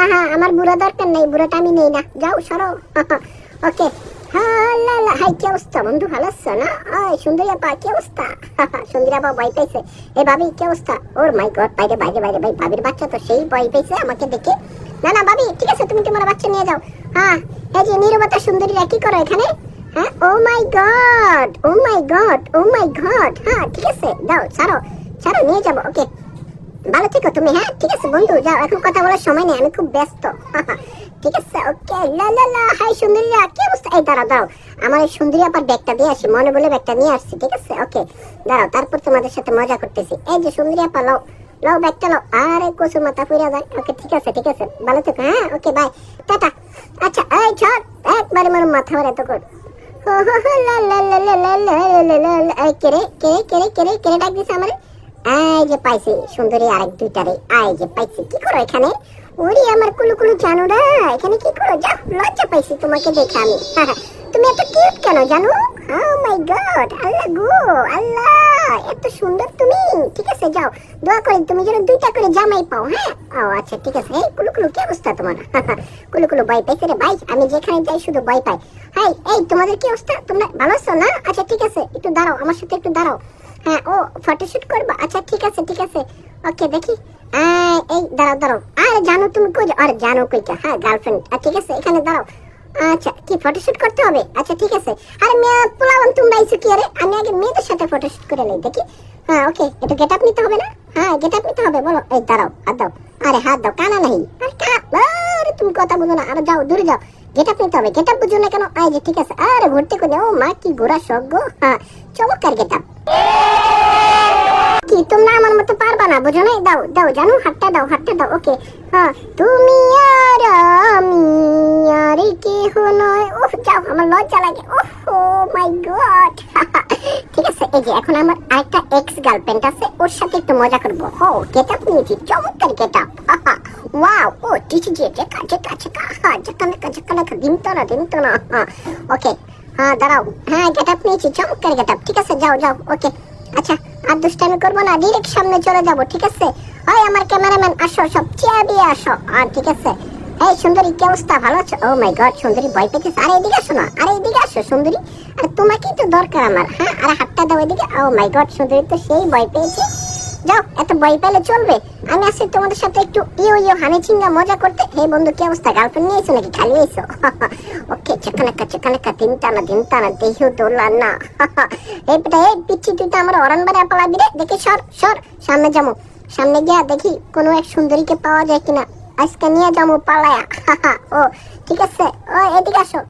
হ্যাঁ হ্যাঁ, আমার বুড়ো দরকার নেই, বুড়োটা আমি নেই না, যাও সরো। ওকে। হাই, কি অবস্থা বন্ধু, ভালো আছো না? সুন্দরী আপা, কি অবস্থা? সুন্দরী আপা ভয় পেয়েছে। এ ভাবি, কি অবস্থা? ওর মাই গড, বাইরে বাইরে বাইরে, ভাই ভাবির বাচ্চা তো সেই ভয় পেয়েছে আমাকে দেখে। না না ভাবি, ঠিক আছে, তুমি তোমার বাচ্চা নিয়ে যাও। হ্যাঁ, এই যে নীরবতা সুন্দরীরা কি করো এখানে? হ্যাঁ, ও মাই গড, ও মাই গড, ও মাই গড। হ্যাঁ ঠিক আছে, দাও, ছাড়ো ছাড়ো, নিয়ে যাবো। ওকে, ভালো থেকো তুমি। হ্যাঁ ঠিক আছে বন্ধু, যাও, এখন কথা বলার সময় নেই, আমি খুব ব্যস্ত। ঠিক আছে, ওকে। লা লা লা, হাই সুন্দরীরা, কি অবস্থা? এই দাঁড়াও দাঁড়াও, আমার এই সুন্দরী আবার ব্যাগটা দিয়ে আসি, মনে বলে ব্যাগটা নিয়ে আসছি। ঠিক আছে, ওকে, দাঁড়াও, তারপর তোমাদের সাথে মজা করতেছি। এই যে সুন্দরী আপা, লাও লাও ব্যাগটা লাও। আরে কচুর মাথা পুরা যায়। ওকে ঠিক আছে, ঠিক আছে, ভালো থেকো। হ্যাঁ ওকে, বাই, টাটা। আচ্ছা, এই ছাড়, একবারে আমার মাথা মারা তো কর। কেড়ে কেড়ে কেড়ে কেড়ে কেড়ে ডাক দিছে আমার। এই যে পাইছি সুন্দরী, আরেক দুইটারে। এই যে পাইছি, কি করো এখানে? ওরে আমার কুলু কুলু জানুরা, এখানে কি করো? যাও, লজ্জা পাইছি তোমাকে দেখে আমি। তুমি এত কিউট কেন জানো? ও মাই গড, আল্লাহ গো আল্লাহ, এত সুন্দর তুমি। ঠিক আছে, যাও, দোয়া করি তুমি যেন দুইটা করে জামাই পাও। হ্যাঁ, ও আচ্ছা ঠিক আছে। এই কুলু কুলু, কি অবস্থা তোমার? কুলু কুলু ভয় পাইছে রে ভাই, আমি যেখানে যাই শুধু ভয় পাই। হাই, এই তোমাদের কি অবস্থা? তোমরা ভালো আছো না? আচ্ছা ঠিক আছে, একটু দাঁড়াও, আমার সাথে একটু দাঁড়াও। হ্যাঁ, ও ফটোশুট করবা? আচ্ছা ঠিক আছে ঠিক আছে, ওকে, দেখি। এই দাঁড়াও দাঁড়াও, আরে জানো তুমি কই? আরে জানো কইটা? হ্যাঁ, গার্লফ্রেন্ড। ঠিক আছে, এখানে দাঁড়াও। আচ্ছা, কি ফটোশুট করতে হবে? আচ্ছা ঠিক আছে। আরে মেয়ে পোলাওয়ান, তোমরা আইছো কি? আরে আমি আগে মেয়েদের সাথে ফটোশুট করে নেই, দেখি। হ্যাঁ ওকে, এটা গেট আপ নিতে হবে না? হ্যাঁ, গেট আপ নিতে হবে, বলো। এই দাঁড়াও, হাত দাও। আরে হাত দাও, কানা নাই। আরে তুমি কথা বুঝো না, আরে যাও, দূরে যাও। গেট আপ নিতে হবে, গেট আপ বুঝো না কেন? এই যে ঠিক আছে। আরে ঘুরতে করে, ও মা, কি ঘোরা শখ গো। হ্যাঁ, চমৎকার গেট আপ। কি তোমরা আমার মতো পারবা না, বুঝো না? দাও দাও, জানো, হাতটা দাও, হাতটা দাও। ওকে, হ্যাঁ, তুমি আর আমি আর কেহ নয়। ওহ, যাও, আমার লজ্জা লাগে। ওহ, ও মাই গড। ঠিক আছে, এই যে এখন আমার আরেকটা এক্স গার্লফ্রেন্ড আছে, ওর সাথে একটু মজা করবো। ও, গেট আপ নিয়েছি, চমৎকার গেট আপ। ওয়াও, ও টিচি যে কাছে কাছে যেখানে কাছে কানে দিমতো না দিমতো না। ওকে, হ্যাঁ দাঁড়াও, হ্যাঁ গেট আপ নিয়েছি, চমৎকার গেট আপ। ঠিক আছে, যাও যাও। ওকে, আচ্ছা, আর দুষ্টামি করবো না, ডিরেক্ট সামনে চলে যাবো। ঠিক আছে, ওই আমার ক্যামেরাম্যান, আসো, সব চেয়ে দিয়ে আসো। আর ঠিক আছে। এই সুন্দরী, কি অবস্থা, ভালো আছো? ও মাই গড, সুন্দরী ভয় পেতেছে। আরে এদিকে আসো না, আরে এদিকে আসো সুন্দরী, আরে তোমাকেই তো দরকার আমার। হ্যাঁ, আরে হাতটা দাও এদিকে। ও মাই গড, সুন্দরী তো সেই ভয় পেয়েছে। যাও, এত ভয় পেলে চলবে? আমি আসছি তোমাদের সাথে একটু ইয়ো ইয়ো হানি চিঙ্গা মজা করতে। হে বন্ধু, কি অবস্থা? গার্লফ্রেন্ড নিয়েছো নাকি খালি এসো? ওকে, চেকানাকা দিনটানা দেহিও দোলা না। এই বেটা, এই পিচ্ছি, তুই তো আমার অরণবারে পালাবি রে। দেখি, সর সর, সামনে যাবো। সামনে গিয়া দেখি কোনো এক সুন্দরীকে পাওয়া যায় কিনা, আজকে নিয়ে যাবো পালায়া। ও ঠিক আছে, ও এদিকে আসো।